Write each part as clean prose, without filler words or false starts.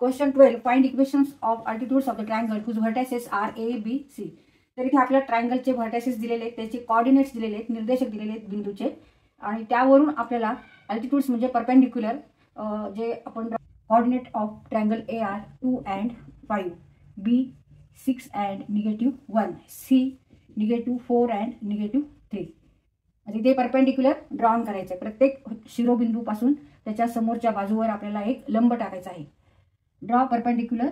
Question 12, find equations of altitudes of the triangle whose vertices are A B C. तर इथे आपल्याला ट्रायंगलचे vertices दिलेले आहेत, त्याचे कोऑर्डिनेट्स दिलेले आहेत, निर्देशक दिलेले आहेत बिंदूचे, आणि त्यावरून आपल्याला अल्टिट्यूड्स म्हणजे परपेंडिक्युलर जे आपण coordinate of triangle A are 2 and 5, B 6 and -1, C -4 and -3. म्हणजे ते परपेंडिक्युलर ड्रॉन करायचं आहे. प्रत्येक शिरोबिंदूपासून त्याच्या समोरच्या बाजूवर आपल्याला एक लंब टाकायचा आहे. Draw perpendicular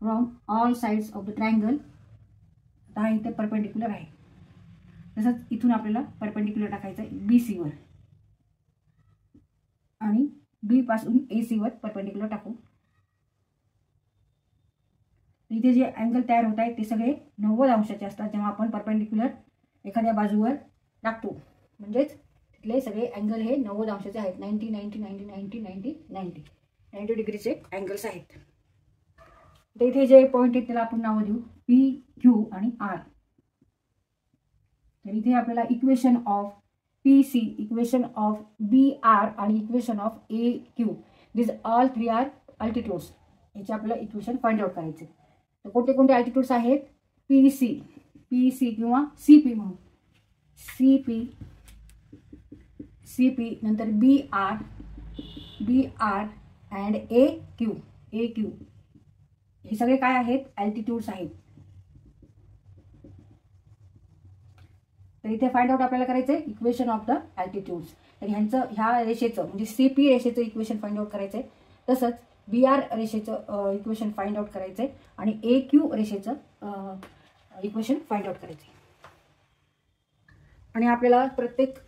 from all sides of the triangle. आता इथे परपेंडिक्युलर आहे, तसंच इथून आपल्याला परपेंडिक्युलर टाकायचं आहे बी सी वर, आणि बी पासून ए सी वर परपेंडिक्युलर टाकू. इथे जे अँगल तयार होत आहेत ते सगळे 90 अंशाचे असतात जेव्हा आपण परपेंडिक्युलर एखाद्या बाजूवर टाकतो. म्हणजेच तिथले सगळे अँगल हे 90 अंशाचे आहेत. 90 90 90 90 90 90 90 डिग्रीचे अँगल्स आहेत. तर इथे जे पॉईंट आहेत त्याला आपण नाव देऊ पी क्यू आणि आर. तर इथे आपल्याला equation of P C, equation of B R आणि equation of A Q, this all 3 are altitudes. याचे आपल्याला इक्वेशन फाइंड आउट करायचे. तर कोणते कोणते अल्टिट्यूड्स आहेत? पी सी किंवा सी पी म्हणून, सी पी नंतर बी आर अँड ए क्यू. हे सगळे काय आहेत? अल्टिट्यूड्स आहेत. तर इथे फाइंड आउट आपल्याला करायचं आहे इक्वेशन ऑफ द अल्टिट्यूड्स. तर ह्या रेषेचं म्हणजे सी पी रेषेचं इक्वेशन फाइंड आउट करायचं आहे, तसंच बी आर रेषेचं इक्वेशन फाइंड आउट करायचं आहे, आणि ए क्यू रेषेचं इक्वेशन फाइंड आउट करायचं आहे. आणि आपल्याला प्रत्येक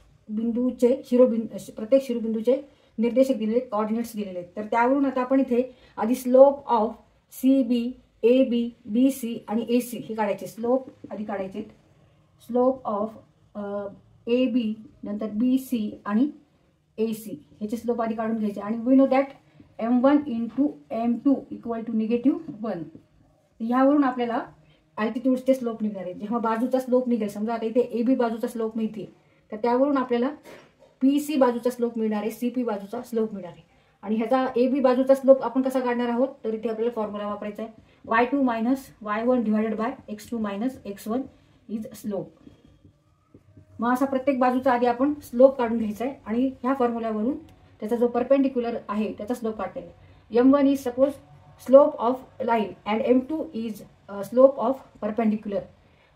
शिरोबिंदूचे निर्देशक दिलेले, कोऑर्डिनेट्स दिलेले आहेत. तर त्यावरून आता आपण इथे आधी slope of C B, A B, B C आणि ए सी हे काढायचे. स्लोप आधी काढायचे. स्लोप ऑफ ए बी नंतर बी सी आणि ए सी ह्याचे स्लोप आधी काढून घ्यायचे. आणि we know that m1 × m2 = -1. ह्यावरून आपल्याला अल्टिट्यूड्सचे स्लोप निघणार आहे. जेव्हा बाजूचा स्लोप निघेल, समजा आता इथे ए बी बाजूचा स्लोप मिळते, तर त्यावरून आपल्याला पी सी बाजूचा स्लोप मिळणार आहे, सी पी बाजूचा स्लोप मिळणार आहे. आणि ह्याचा ए बी बाजूचा स्लोप आपण कसा काढणार आहोत? तर इथे आपल्याला फॉर्म्युला वापरायचा आहे y2 - y1 / x2 - x1 is slope. मग असा प्रत्येक बाजूचा आधी आपण स्लोप काढून घ्यायचा आहे, आणि ह्या फॉर्म्युल्यावरून त्याचा जो परपेंडिक्युलर आहे त्याचा स्लोप काढता येईल. m1 is suppose slope of line and m2 is slope of perpendicular.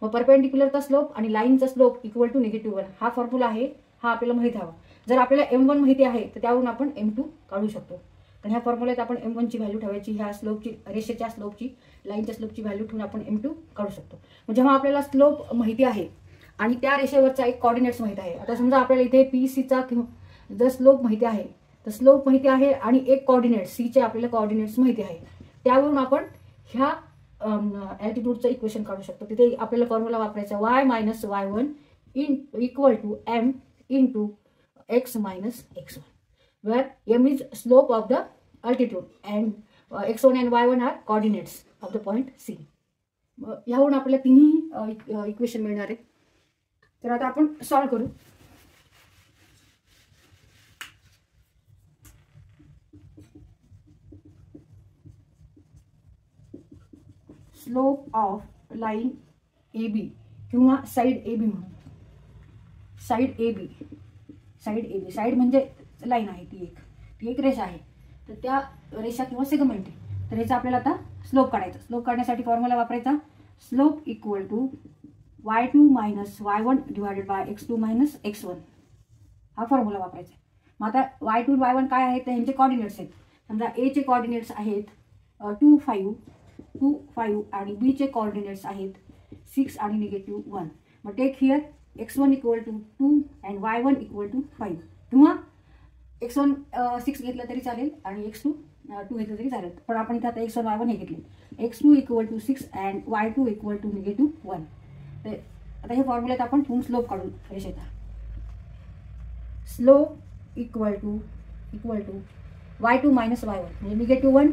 मग परपेंडिक्युलरचा स्लोप आणि लाईनचा स्लोप = -1. हा फॉर्म्युला आहे, हा आपल्याला माहिती हवा. जर आपल्याला m1 माहिती आहे तर त्यावरून आपण m2 काढू शकतो. तर ह्या फॉर्म्युल्यात आपण m1 ची व्हॅल्यू ठेवायची, ह्या स्लोपची, रेषेच्या स्लोपची, लाईनच्या स्लोपची व्हॅल्यू ठेवून आपण m2 काढू शकतो. मग जेव्हा आपल्याला स्लोप माहिती आहे आणि त्या रेषेवरचा एक कोऑर्डिनेट्स माहिती आहे, आता समजा आपल्याला इथे पी सीचा किंवा जर स्लोप माहिती आहे, तर स्लोप माहिती आहे आणि एक कोऑर्डिनेट सीचे आपल्याला कोऑर्डिनेट्स माहिती आहे, त्यावरून आपण ह्या अल्टिट्यूडचं इक्वेशन काढू शकतो. तिथे आपल्याला फॉर्म्युला वापरायचा y - y1 = m × x - x1, where m is slope of the altitude and x1 and y1 are coordinates of the point C. ह्यावरून आपल्याला तिन्ही इक्वेशन मिळणार आहेत. तर आता आपण सॉल्व करू. Slope of line A B किंवा साइड ए बी म्हणून. साइड ए बी साइड म्हणजे लाईन आहे, ती एक रेषा आहे. तर त्या रेषा किंवा सेगमेंट आहे. तर याचा आपल्याला आता स्लोप काढायचा. स्लोप काढण्यासाठी फॉर्म्युला वापरायचा slope = y2 - y1 / x2 - x1. हा फॉर्म्युला वापरायचा. मग आता y2 y1 काय आहेत? तर ह्यांचे कोऑर्डिनेट्स आहेत. समजा ए चे कोऑर्डिनेट्स आहेत 2 5 आणि बी चे कोऑर्डिनेट्स आहेत 6 आणि -1. मग take here x1 = 2 and y1 = 5, किंवा x1 6 घेतलं तरी चालेल आणि x2 2 घेतलं तरी चालेल. पण आपण इथे आता x1 y1 हे घेतले. x2 = 6 and y2 = -1. तर आता हे फॉर्म्युल्यात आपण ठेवून स्लोप काढू रेषेचा. स्लोप = y2 - y1 म्हणजे -1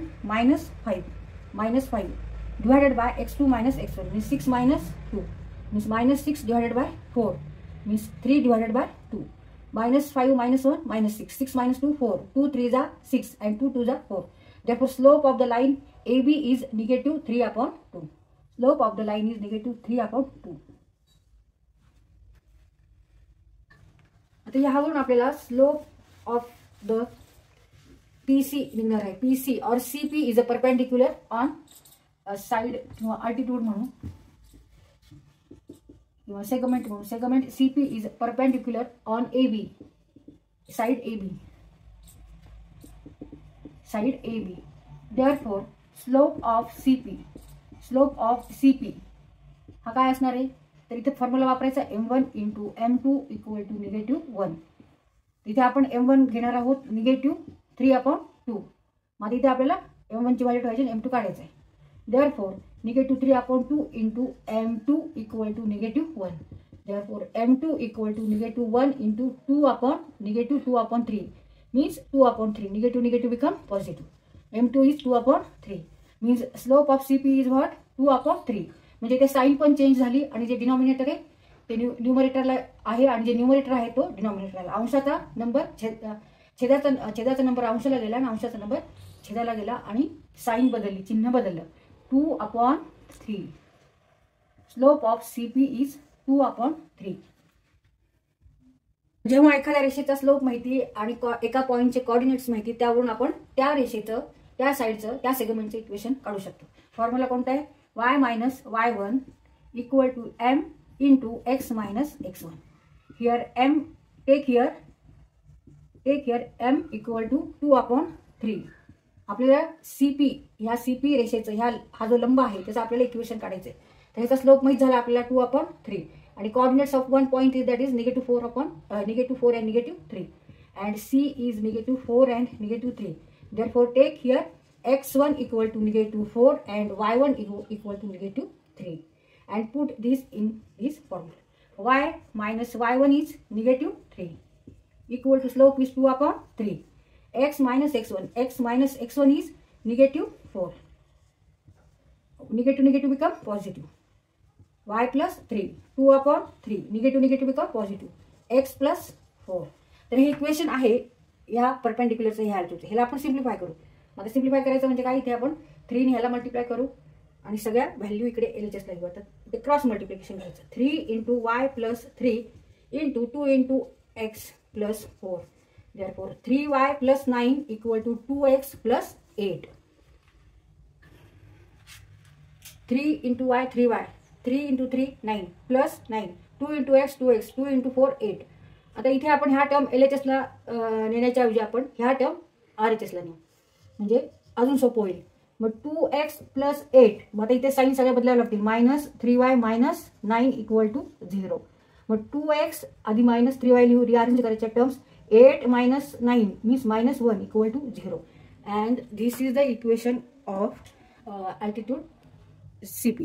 - 5 divided by x2 - x1 means 6 - 2 means -6 divided by 4 means 3 divided by 2. -5 - 1 -6. 6 - 2 4. 2 3 6 and 2 2 4. Therefore, slope of the line AB is negative 3 upon 2. Slope of the line is negative 3 upon 2. आता यावरून आपल्याला slope of the PC निघणार आहे. PC or CP is a perpendicular on side किंवा altitude म्हणून किंवा segment म्हणून. Segment CP is perpendicular on AB, side AB. Side AB. Therefore, slope of CP हा काय असणार आहे? तर इथे फॉर्म्युला वापरायचा m1 × m2 = -1. तिथे आपण m1 घेणार आहोत -3/2. मग इथे आपल्याला m1 ची व्हॅल्यू ठेवायची आणि m2 काढायचं आहे. Therefore, -3/2 × m2 = -1. Therefore, m2 = -1 × 2/-2/3 means 2/3. Negative become positive. m2 is 2/3 means slope of CP is what? 2/3. म्हणजे ते साइन पण चेंज झाली आणि जे डिनॉमिनेटर आहे ते न्यूमरेटरला आहे आणि जे न्यूमरेटर आहे तो डिनॉमिनेटरला. अंशाचा नंबर छेदाचा नंबर अंशाला गेला आणि अंशाचा नंबर छेदाला गेला आणि साइन बदलली, चिन्ह बदललं. 2/3. Slope of CP is 2/3. जेव्हा एखाद्या रेषेचा स्लोप माहिती आणि एका पॉइंटचे कोऑर्डिनेट्स माहिती, त्यावरून आपण त्या रेषेचं, त्या साइडचं, त्या सेगमेंटचं इक्वेशन काढू शकतो. फॉर्म्युला कोणता आहे? y minus y1 equal to m into x minus x1. Here m, take here m equal to 2/3. आपल्याला CP, ह्या CP रेषेचं हा जो लंब आहे त्याचं आपल्याला इक्वेशन काढायचं आहे. तर ह्याचा स्लोप माहित झाला आपल्याला 2/3 आणि coordinates of one point is that is -4 and -3 and C is -4 and -3. Therefore, take here x1 equal to -4 and y1 equal to -3 and put this in this formula. Y minus y1 is -3 equal to slope is 2/3. X minus x1 is -4. Negative become positive. Y plus 3, 2/3. Negative become positive. X plus 4. तर हे equation आहे या परपेंडिक्युलरचं, ह्या altitude. ह्याला आपण simplify करू. आता simplify करायचं म्हणजे काय? इथे आपण 3 ने ह्याला मल्टिप्लाय करू आणि सगळ्या व्हॅल्यू इकडे LHS ला घेऊ. आता ते क्रॉस मल्टिप्लिकेशन घ्यायचं. 3 × y plus 3 × 2 × x plus 4. Therefore, 3y plus 9 equal to 2x plus 8. 3 × y 3y, 3 × 3 9 plus 9, 2 × x 2x, 2 × 4 8. आता इथे आपण ह्या टर्म LHS ला नेण्याच्या ऐवजी आपण ह्या टर्म RHS ला नेऊ, म्हणजे अजून सोपं होईल. मग 2x plus 8. मग आता इथे साइन सगळ्या बदलावं लागतील. -3y minus 9 equal to 0. मग 2x आधी -3y लिहू, रिअरेंज करायच्या terms. 8 minus 9 means -1 equal to 0. And this is the equation of altitude CP.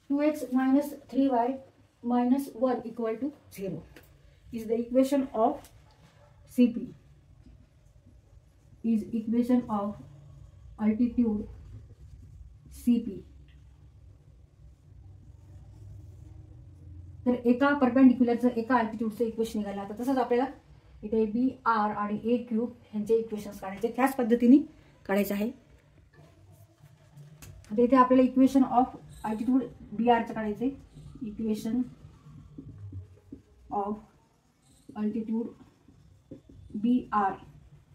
2x minus 3y minus 1 equal to 0 is the equation of CP. Is equation of altitude CP. तर एका परपेंडिक्युलरचं, एका अल्टिट्यूडचं equation निघालं. आता तसंच आपल्याला इथे BR आणि AQ ह्यांचे इक्वेशन्स काढायचे, त्याच पद्धतीने काढायचे आहे. आता इथे आपल्याला इक्वेशन ऑफ अल्टिट्यूड BRचं काढायचे. इक्वेशन ऑफ अल्टिट्यूड BR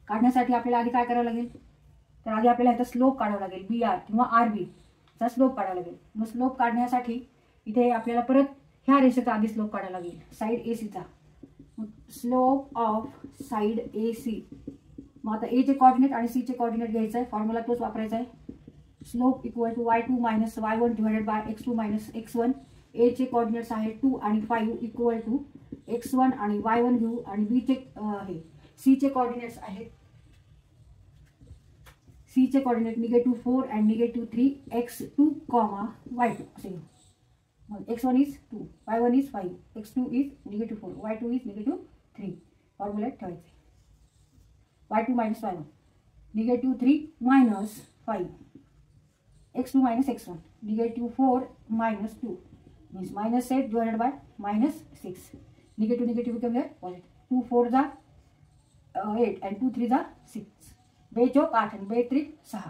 काढण्यासाठी आपल्याला आधी काय करावं लागेल? तर आधी आपल्याला ह्याचा स्लोप काढावा लागेल. BR किंवा RB चा स्लोप काढावा लागेल. मग स्लोप काढण्यासाठी इथे आपल्याला परत ह्या रेषेचा आधी स्लोप काढावा लागेल, साइड AC चा. Slope of side AC. मग आता A चे कोऑर्डिनेट आणि C चे कोऑर्डिनेट घ्यायचं आहे. फॉर्म्युला तोच वापरायचा आहे. Slope equal to y2 minus y1 divided by x2 minus x1. A चे कोऑर्डिनेट्स आहे 2 आणि 5 इक्वल टू x1 आणि y1 घेऊ आणि B चे C चे कोऑर्डिनेट्स आहेत, C चे कोऑर्डिनेट -4 and -3 x2, y2 असे घेऊ. मग x1 is 2, y1 is 5, x2 is -4, y2 is -3. Formula ठेवायचे. y2 minus y1, -3 minus 5, x2 minus x1, -4 minus 2 means -8 divided by -6. Negative become here positive. 2 4 जा 8 and 2 3 जा 6. बे चौक 8 आणि बे त्रिक 6.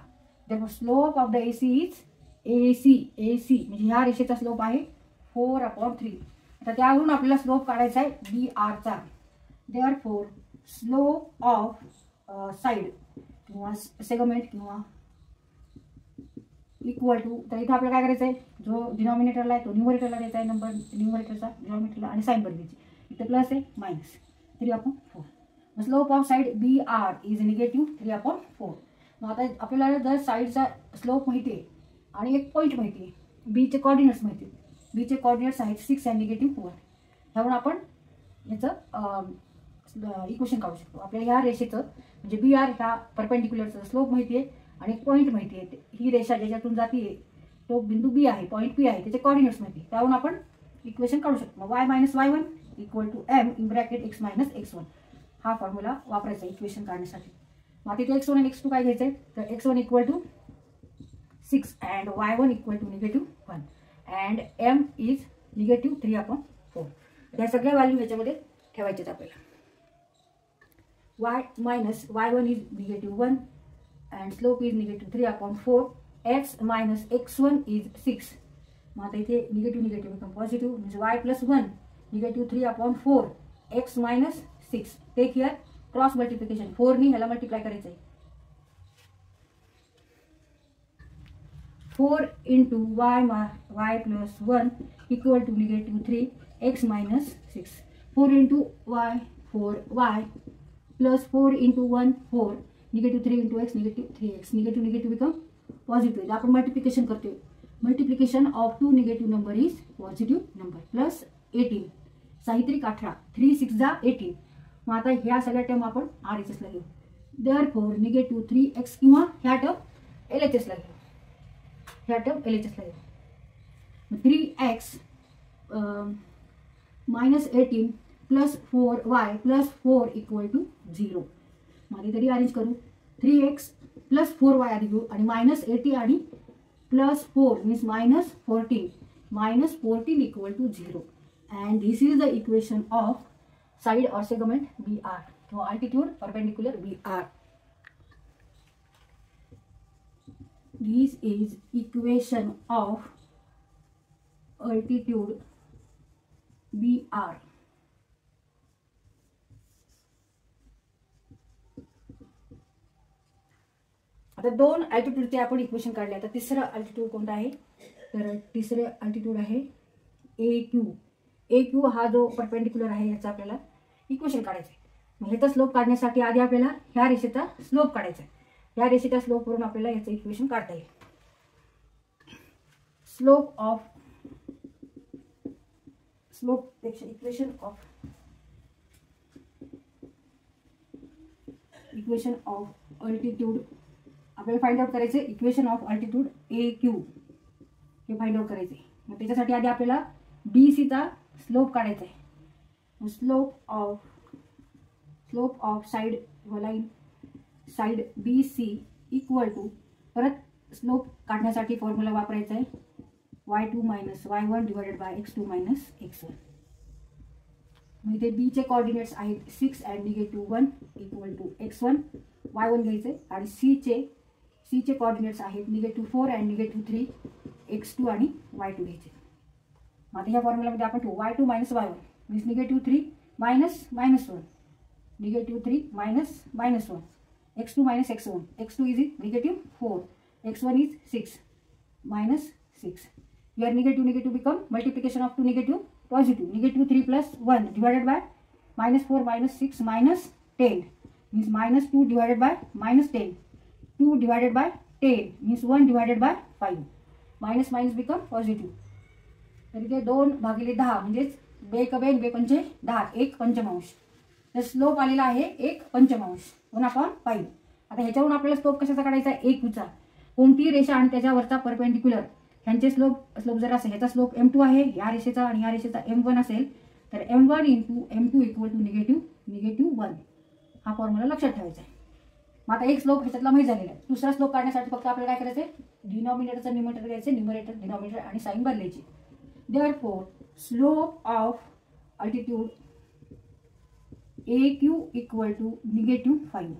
Therefore slope of the AC is AC म्हणजे ह्या रेषेचा स्लोप आहे 4/3. आता त्यावरून आपल्याला स्लोप काढायचा आहे BR चा. Therefore slope of साइड किंवा सेगमेंट किंवा इक्वल टू, तर इथे आपल्याला काय करायचं आहे, जो डिनॉमिनेटरला आहे तो न्यूमरेटरला द्यायचा आहे नंबर, न्यूमरेटरचा डिनॉमिनेटरला, आणि साइन बदलायची. इथे प्लस आहे minus 3/4. Slope of side BR is negative 3/4. मग आता आपल्याला जर साईडचा स्लोप माहिती आहे आणि एक पॉईंट माहिती आहे, बीचे कॉर्डिनेट्स माहिती आहेत. बीचे कॉर्डिनेट्स आहेत 6 आणि -1. ह्यावरून आपण याचं इक्वेशन काढू शकतो. आपल्याला ह्या रेषेचं म्हणजे BR ह्या परपेंडिक्युलरचं स्लोप माहिती आहे आणि एक पॉईंट माहिती आहे. ही रेषा ज्याच्यातून जाते तो बिंदू B आहे, पॉईंट P आहे, त्याचे कॉर्डिनेट्स माहिती आहे. त्यावरून आपण इक्वेशन काढू शकतो. y - y1 = m in bracket x - x1. हा फॉर्म्युला वापरायचा इक्वेशन काढण्यासाठी. मग तिथे x1 आणि x2 काय घ्यायचे, तर x1 = 6 and y1 = -1 and m is -3/4. या सगळ्या व्हॅल्यू ह्याच्यामध्ये ठेवायच्यात आपल्याला. y - y1 is -1 and slope is -3/4. x - x1 is 6. मग आता इथे निगेटिव्ह बिकम पॉझिटिव्ह, म्हणजे y + 1 -3/4 x - 6. Take here cross multiplication. 4 नी ह्याला मल्टिप्लाय करायचं आहे. 4 × y + 1 = -3 x - 6. 4 × y 4y plus 4 × 1 4 -3 × x -3x. Negative become positive. आपण मल्टिप्लिकेशन करतोय. Multiplication of 2 negative number is positive number. Plus 18 साहित्रिक 18 3 6 जा 18. मग आता ह्या सगळ्या टर्म आपण RHS ला घेऊ. देअरफॉर -3x किंवा ह्या टर्म LHS ला घेऊ. ह्या टर्म LHS ला घेऊ. 3x -18 + 4y + 4 = 0. मध्ये तरी अरेंज करू. 3x + 4y आधी घेऊ आणि -80 आणि +4 means -14. -14 = 0. And this is the equation of side or segment BR. So altitude perpendicular BR. This is equation of altitude BR. आता 2 अल्टिट्यूडचे आपण इक्वेशन काढले. आता तिसरं अल्टिट्यूड कोणता आहे, तर तिसरे अल्टिट्यूड आहे AQ. AQ हा जो परपेंडिक्युलर आहे याचा आपल्याला इक्वेशन काढायचं आहे. मग ह्याचा स्लोप काढण्यासाठी आधी आपल्याला ह्या रेषेचा स्लोप काढायचा आहे. ह्या रेषेच्या स्लोप वरून आपल्याला याचं इक्वेशन काढता येईल. इक्वेशन ऑफ अल्टिट्यूड आपल्याला फाइंड आउट करायचे. इक्वेशन ऑफ अल्टिट्यूड AQ हे फाइंड आउट करायचे. मग त्याच्यासाठी आधी आपल्याला BC चा स्लोप काढायचा आहे. Slope of side line side BC = परत स्लोप काढण्यासाठी फॉर्म्युला वापरायचा आहे y2 - y1 / x2 - x1. मग इथे B चे कॉर्डिनेट्स आहेत 6 and -1 = x1 y1 घ्यायचे आणि C चे कॉर्डिनेट्स आहेत -4 and -3 x2 आणि y2 घ्यायचे. मग आता ह्या फॉर्म्युलामध्ये आपण ठेवू y2 - y1 means -3 - -1 -3 -1 x2 - x1. x2 is -4 x1 is 6 -6. Here negative become multiplication of 2 negative positive. -3 + 1 divided by -4 - 6 - 10 means -2 divided by -10. 2 divided by 10 means 1 divided by 5. minus become positive. तर इथे 2/10 म्हणजेच 2 × 2 = 10 1 पंचमांश. तर स्लोप आलेला आहे 1 पंचमांश 1/5. आता ह्याच्यावरून आपल्याला स्लोप कशाचा काढायचा आहे, AQचा. कोणती रेषा आणि त्याच्यावरचा परपेंडिक्युलर ह्यांचे स्लोप जर असेल, ह्याचा स्लोप M2 आहे, या रेषेचा आणि या रेषेचा M1 असेल तर M1 × M2 = -1. हा फॉर्म्युला लक्षात ठेवायचा आहे. मग आता एक स्लोप ह्याच्यातला माहिती झालेला आहे. दुसरा स्लोप काढण्यासाठी फक्त आपल्याला काय करायचं आहे, डिनॉमिनेटरचा न्यूमरेटर घ्यायचे, न्यूमरेटर डिनॉमिनेटर आणि साइन बदलायची. Therefore slope of altitude AQ equal to -5.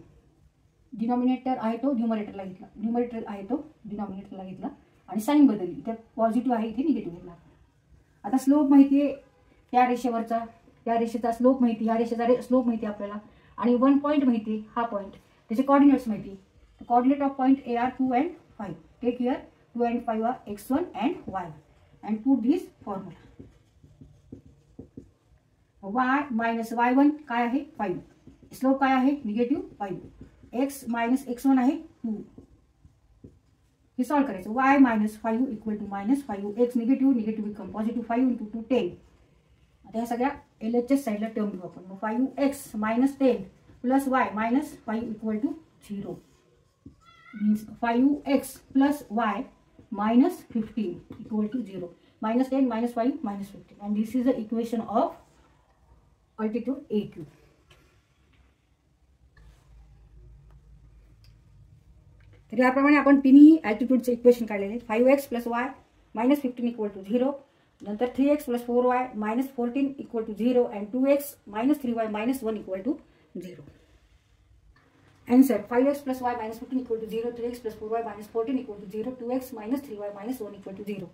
Denominator आहे तो न्यूमरेटरला घेतला, न्यूमरेटर आहे तो डिनॉमिनेटरला घेतला आणि साईन बदलली. इथे पॉझिटिव्ह आहे, इथे निगेटिव्ह घेतला. आता स्लोप माहिती आहे त्या रेषेवरचा, त्या रेषेचा स्लोप माहिती, ह्या रेषेचा स्लोप माहिती आपल्याला, आणि 1 पॉईंट माहिती, हा पॉईंट, त्याचे कोऑर्डिनेट्स माहिती. Coordinate of point A are 2 and 5. Take here 2 and 5 are x1 and y and put this formula. y minus y1 काय आहे 5, स्लोप काय आहे -5, x minus x1 आहे 2. हे सॉल्व करायचं. y minus 5 equal to -5, x negative become positive, 5 into 2 10. आता ह्या सगळ्या LHS साईडला टर्म घेऊ आपण. मग 5x minus 10 plus y minus 5 equal to 0. Means 5x plus y minus 15 equal to 0. Minus 10 minus 5 minus 15. And this is the equation of altitude AQ. तर याप्रमाणे आपण तिन्ही अल्टिट्यूडचे इक्वेशन काढलेले. 5x plus y minus 15 equal to 0. नंतर 3x plus 4y minus 14 equal to 0. And 2x minus 3y minus 1 equal to 0. Answer 5x plus y minus 15 equal to 0. 3x plus 4y minus 14 equal to 0. 2x minus 3y minus 1 equal to 0.